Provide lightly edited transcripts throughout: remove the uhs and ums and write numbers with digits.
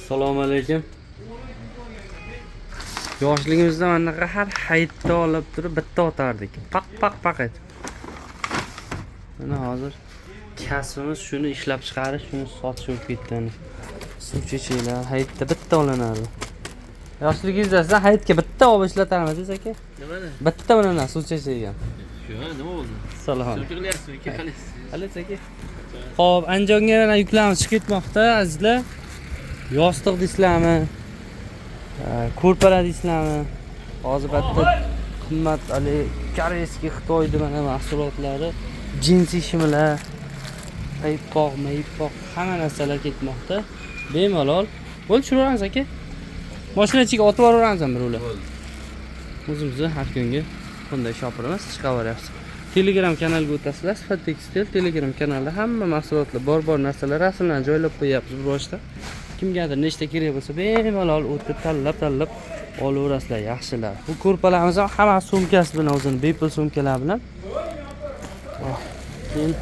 Assalomu alaykum. Yoshligimizda mana har hayitda olib turib bitta otardik. Paq et. Mana hozir kasbimiz shuni ishlab chiqarish, shuni sotish bo'lib ketdi. Suv chechaklar hayitda bitta olinadi. Yoshligingizda siz hayitga bitta olib ishlatarmisiz aka? Nimani? Bitta bilan suv chechakgan. Nima bo'ldi? Salom. Qilyapsizmi? Qalaysiz? Qalaysiz aka? Xo'p, Andijonga yana yuklarimiz chiqib ketmoqda, azizlar. Yostiq deysizlarmi? Ko'rpalar deysizlarmi? Hozir bitta qimmat koreyskiy Xitoyda mana mahsulotlari, jinsi shimlar, paypoq, hamma narsalar ketmoqda. Bemalol. Bo'l tushiraveramiz aka. Mashina ichiga otib yuboraveramiz bir ular. O'zimizni har kungi bunday shopirimiz chiqaveryapsiz. Telegram kanaliga o'tasizlar. Sifat tekstil Telegram kanalida hamma mahsulotlar, bor narsalar rasmlarni joylab qo'yapmiz bu boshda. Kimgadir nechta kerak bo'lsa, bemalol o'tib tanlab olaverasizlar, yaxshilar. Bu ko'rpalarimiz ham hamma sumkasi bilan o'zini bepul sumkalar bilan. Keyin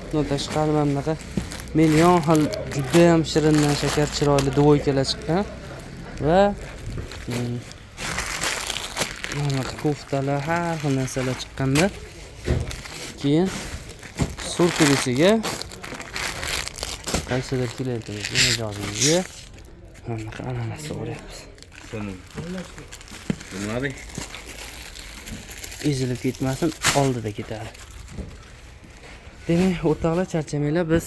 bundan tashqari mana bunaqa million xil juda ham shirindan shakar chiroyli dvoykalar chiqqan va mana koftalar, har xil narsalar chiqqanda. Keyin surprizga qaysidir klientimizga mijozimizga mana ananas o'rayapmiz. Nima? Ezilib ketmasin, oldida ketadi. Demak, o'rtoqlar, charchamanglar, biz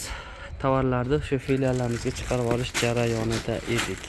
tovarlarni shu filiallarimizga chiqarib olish jarayonida edik.